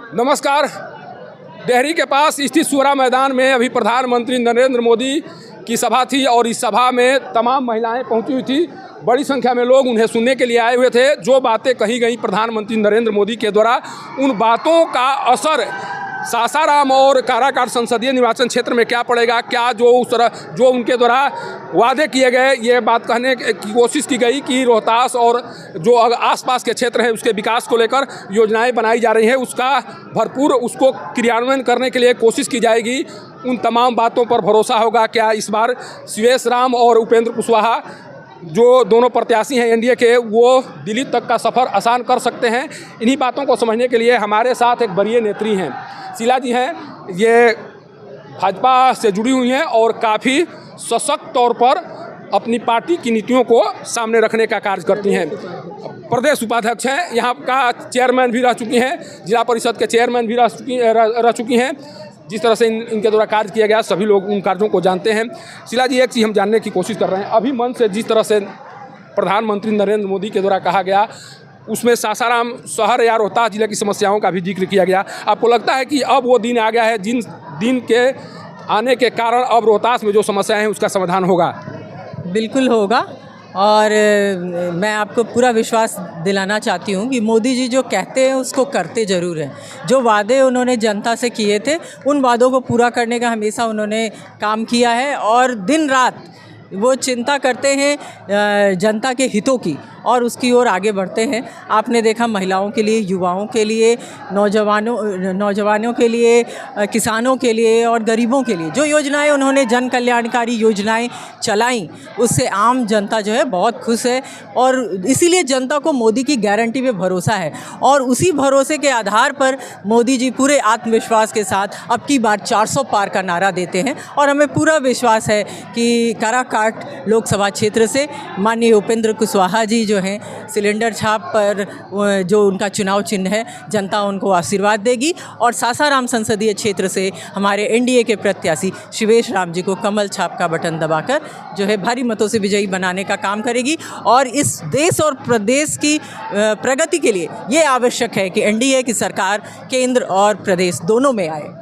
नमस्कार। डेहरी के पास स्थित सूरा मैदान में अभी प्रधानमंत्री नरेंद्र मोदी की सभा थी और इस सभा में तमाम महिलाएं पहुंची हुई थी। बड़ी संख्या में लोग उन्हें सुनने के लिए आए हुए थे। जो बातें कही गई प्रधानमंत्री नरेंद्र मोदी के द्वारा, उन बातों का असर सासाराम और काराकाट संसदीय निर्वाचन क्षेत्र में क्या पड़ेगा, क्या जो उनके द्वारा वादे किए गए, ये बात कहने की कोशिश की गई कि रोहतास और जो आसपास के क्षेत्र है उसके विकास को लेकर योजनाएं बनाई जा रही हैं, उसका भरपूर उसको क्रियान्वयन करने के लिए कोशिश की जाएगी। उन तमाम बातों पर भरोसा होगा। क्या इस बार शिवेश राम और उपेंद्र कुशवाहा जो दोनों प्रत्याशी हैं एनडीए के, वो दिल्ली तक का सफ़र आसान कर सकते हैं? इन्हीं बातों को समझने के लिए हमारे साथ एक वरीय नेत्री हैं, शीला जी हैं। ये भाजपा से जुड़ी हुई हैं और काफ़ी सशक्त तौर पर अपनी पार्टी की नीतियों को सामने रखने का कार्य करती हैं। प्रदेश उपाध्यक्ष हैं, यहाँ का चेयरमैन भी रह चुकी हैं, जिला परिषद के चेयरमैन भी रह चुकी हैं। जिस तरह से इनके द्वारा कार्य किया गया, सभी लोग उन कार्यों को जानते हैं। शीला जी, एक चीज़ हम जानने की कोशिश कर रहे हैं, अभी मन से जिस तरह से प्रधानमंत्री नरेंद्र मोदी के द्वारा कहा गया, उसमें सासाराम शहर या रोहतास जिले की समस्याओं का भी जिक्र किया गया। आपको लगता है कि अब वो दिन आ गया है जिन दिन के आने के कारण अब रोहतास में जो समस्याएं हैं उसका समाधान होगा? बिल्कुल होगा। और मैं आपको पूरा विश्वास दिलाना चाहती हूँ कि मोदी जी जो कहते हैं उसको करते ज़रूर हैं। जो वादे उन्होंने जनता से किए थे, उन वादों को पूरा करने का हमेशा उन्होंने काम किया है और दिन रात वो चिंता करते हैं जनता के हितों की और उसकी ओर आगे बढ़ते हैं। आपने देखा महिलाओं के लिए, युवाओं के लिए, नौजवानों के लिए, किसानों के लिए और गरीबों के लिए जो योजनाएं उन्होंने जन कल्याणकारी योजनाएं चलाई, उससे आम जनता जो है बहुत खुश है और इसीलिए जनता को मोदी की गारंटी पे भरोसा है। और उसी भरोसे के आधार पर मोदी जी पूरे आत्मविश्वास के साथ अब की बार 400 पार का नारा देते हैं और हमें पूरा विश्वास है कि काराकाट लोकसभा क्षेत्र से माननीय उपेंद्र कुशवाहा जी जो हैं, सिलेंडर छाप पर जो उनका चुनाव चिन्ह है, जनता उनको आशीर्वाद देगी और सासाराम संसदीय क्षेत्र से हमारे एनडीए के प्रत्याशी शिवेश राम जी को कमल छाप का बटन दबाकर जो है भारी मतों से विजयी बनाने का काम करेगी। और इस देश और प्रदेश की प्रगति के लिए ये आवश्यक है कि एनडीए की सरकार केंद्र और प्रदेश दोनों में आए।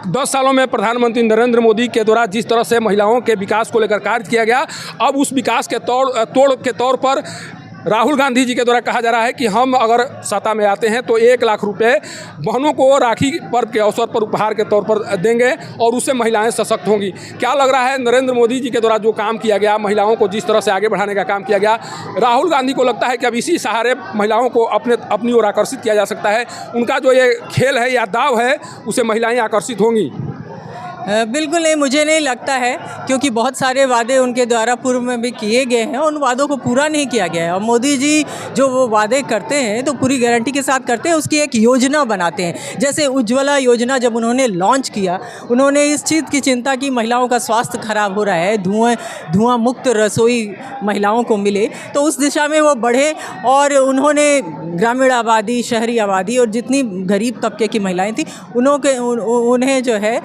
10 सालों में प्रधानमंत्री नरेंद्र मोदी के द्वारा जिस तरह से महिलाओं के विकास को लेकर कार्य किया गया, अब उस विकास के तोड़ के तौर पर राहुल गांधी जी के द्वारा कहा जा रहा है कि हम अगर सत्ता में आते हैं तो 1 लाख रुपए बहनों को राखी पर्व के अवसर पर उपहार के तौर पर देंगे और उससे महिलाएं सशक्त होंगी। क्या लग रहा है नरेंद्र मोदी जी के द्वारा जो काम किया गया, महिलाओं को जिस तरह से आगे बढ़ाने का काम किया गया, राहुल गांधी को लगता है कि अब इसी सहारे महिलाओं को अपनी ओर आकर्षित किया जा सकता है? उनका जो ये खेल है या दाव है, उसे महिलाएं आकर्षित होंगी? बिल्कुल नहीं, मुझे नहीं लगता है, क्योंकि बहुत सारे वादे उनके द्वारा पूर्व में भी किए गए हैं, उन वादों को पूरा नहीं किया गया है। और मोदी जी जो वो वादे करते हैं तो पूरी गारंटी के साथ करते हैं, उसकी एक योजना बनाते हैं। जैसे उज्ज्वला योजना जब उन्होंने लॉन्च किया, उन्होंने इस चीज़ की चिंता की महिलाओं का स्वास्थ्य खराब हो रहा है, धुआं मुक्त रसोई महिलाओं को मिले, तो उस दिशा में वो बढ़े और उन्होंने ग्रामीण आबादी, शहरी आबादी और जितनी गरीब तबके की महिलाएँ थीं उन्हें जो है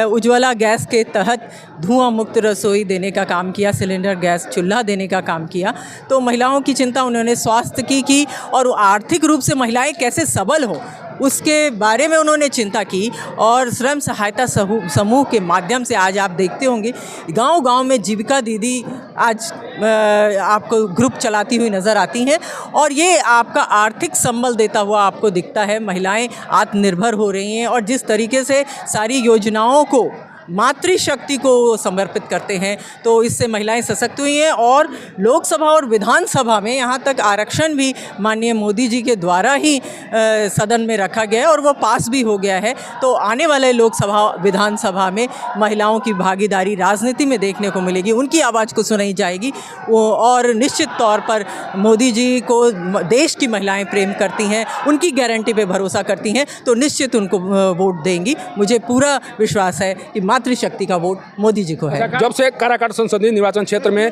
उज्ज्वला गैस के तहत धुआं मुक्त रसोई देने का काम किया, सिलेंडर गैस चूल्हा देने का काम किया। तो महिलाओं की चिंता उन्होंने स्वास्थ्य की और आर्थिक रूप से महिलाएं कैसे सबल हो उसके बारे में उन्होंने चिंता की। और स्वयं सहायता समूह के माध्यम से आज आप देखते होंगे गांव-गांव में जीविका दीदी आज आपको ग्रुप चलाती हुई नज़र आती हैं और ये आपका आर्थिक संबल देता हुआ आपको दिखता है। महिलाएं आत्मनिर्भर हो रही हैं और जिस तरीके से सारी योजनाओं को मातृशक्ति को समर्पित करते हैं, तो इससे महिलाएं सशक्त हुई हैं। और लोकसभा और विधानसभा में यहाँ तक आरक्षण भी माननीय मोदी जी के द्वारा ही सदन में रखा गया है और वो पास भी हो गया है। तो आने वाले लोकसभा विधानसभा में महिलाओं की भागीदारी राजनीति में देखने को मिलेगी, उनकी आवाज़ को सुनाई जाएगी। और निश्चित तौर पर मोदी जी को देश की महिलाएँ प्रेम करती हैं, उनकी गारंटी पर भरोसा करती हैं, तो निश्चित उनको वोट देंगी। मुझे पूरा विश्वास है कि मातृशक्ति का वोट मोदी जी को है। जब से काराकाट संसदीय निर्वाचन क्षेत्र में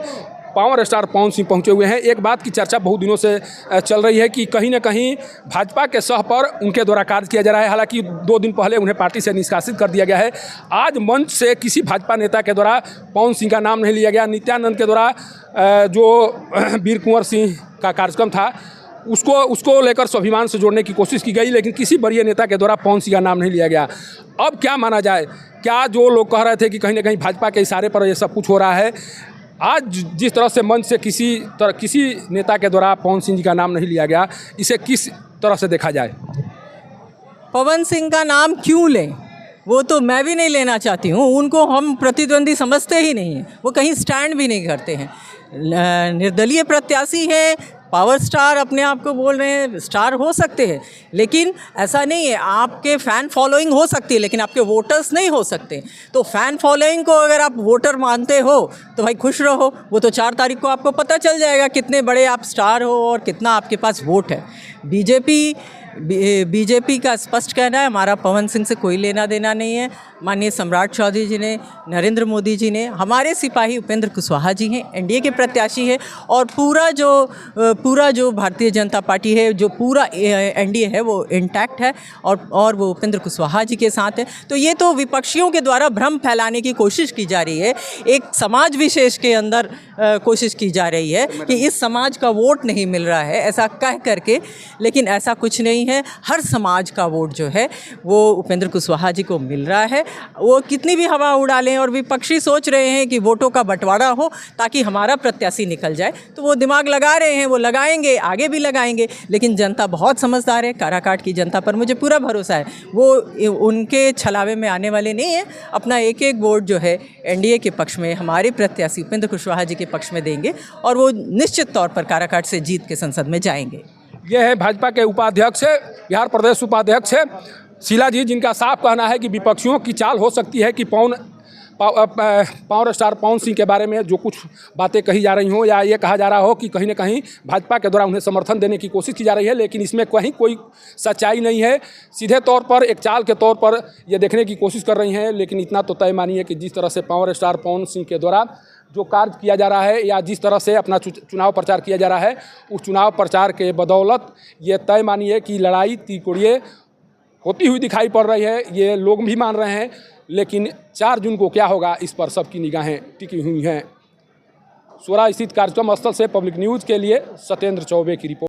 पावर स्टार पवन सिंह पहुंचे हुए हैं, एक बात की चर्चा बहुत दिनों से चल रही है कि कहीं ना कहीं भाजपा के सह पर उनके द्वारा कार्य किया जा रहा है। हालांकि 2 दिन पहले उन्हें पार्टी से निष्कासित कर दिया गया है। आज मंच से किसी भाजपा नेता के द्वारा पवन सिंह का नाम नहीं लिया गया। नित्यानंद के द्वारा जो वीर कुंवर सिंह का कार्यक्रम था उसको लेकर स्वाभिमान से जोड़ने की कोशिश की गई, लेकिन किसी वरीय नेता के द्वारा पवन सिंह का नाम नहीं लिया गया। अब क्या माना जाए, क्या जो लोग कह रहे थे कि कहीं ना कहीं भाजपा के इशारे पर ये सब कुछ हो रहा है, आज जिस तरह से मंच से किसी नेता के द्वारा पवन सिंह जी का नाम नहीं लिया गया, इसे किस तरह से देखा जाए? पवन सिंह का नाम क्यों लें, वो तो मैं भी नहीं लेना चाहती हूँ। उनको हम प्रतिद्वंदी समझते ही नहीं हैं, वो कहीं स्टैंड भी नहीं करते हैं। निर्दलीय प्रत्याशी है, पावर स्टार अपने आप को बोल रहे हैं, स्टार हो सकते हैं, लेकिन ऐसा नहीं है। आपके फ़ैन फॉलोइंग हो सकती है, लेकिन आपके वोटर्स नहीं हो सकते। तो फ़ैन फॉलोइंग को अगर आप वोटर मानते हो तो भाई खुश रहो, वो तो 4 तारीख को आपको पता चल जाएगा कितने बड़े आप स्टार हो और कितना आपके पास वोट है। बीजेपी का स्पष्ट कहना है, हमारा पवन सिंह से कोई लेना देना नहीं है। माननीय सम्राट चौधरी जी ने, नरेंद्र मोदी जी ने, हमारे सिपाही उपेंद्र कुशवाहा जी हैं, एनडीए के प्रत्याशी है, और पूरा जो भारतीय जनता पार्टी है, जो पूरा एनडीए है, वो इंटैक्ट है और वो उपेंद्र कुशवाहा जी के साथ है। तो ये तो विपक्षियों के द्वारा भ्रम फैलाने की कोशिश की जा रही है, एक समाज विशेष के अंदर कोशिश की जा रही है कि इस समाज का वोट नहीं मिल रहा है, ऐसा कह करके। लेकिन ऐसा कुछ नहीं है, हर समाज का वोट जो है वो उपेंद्र कुशवाहा जी को मिल रहा है। वो कितनी भी हवा उड़ा लें, और विपक्षी सोच रहे हैं कि वोटों का बंटवारा हो ताकि हमारा प्रत्याशी निकल जाए, तो वो दिमाग लगा रहे हैं, वो लगाएंगे, आगे भी लगाएंगे। लेकिन जनता बहुत समझदार है, काराकाट की जनता पर मुझे पूरा भरोसा है, वो उनके छलावे में आने वाले नहीं है। अपना एक एक वोट जो है एनडीए के पक्ष में, हमारे प्रत्याशी उपेंद्र कुशवाहा जी के पक्ष में देंगे, और वो निश्चित तौर पर काराकाट से जीत के संसद में जाएंगे। ये है भाजपा के उपाध्यक्ष, बिहार प्रदेश उपाध्यक्ष शीला जी, जिनका साफ कहना है कि विपक्षियों की चाल हो सकती है कि पावर स्टार पवन सिंह के बारे में जो कुछ बातें कही जा रही हों, या ये कहा जा रहा हो कि कहीं ना कहीं भाजपा के द्वारा उन्हें समर्थन देने की कोशिश की जा रही है, लेकिन इसमें कहीं कोई सच्चाई नहीं है। सीधे तौर पर एक चाल के तौर पर ये देखने की कोशिश कर रही हैं। लेकिन इतना तो तय मानिए कि जिस तरह से पावर स्टार पवन सिंह के द्वारा जो कार्य किया जा रहा है, या जिस तरह से अपना चुनाव प्रचार किया जा रहा है, उस चुनाव प्रचार के बदौलत ये तय मानिए कि लड़ाई तीकोड़िए होती हुई दिखाई पड़ रही है। ये लोग भी मान रहे हैं, लेकिन 4 जून को क्या होगा, इस पर सबकी निगाहें टिकी हुई हैं। सोरा स्थित कार्यक्रम स्थल से पब्लिक न्यूज़ के लिए सत्येंद्र चौबे की रिपोर्ट।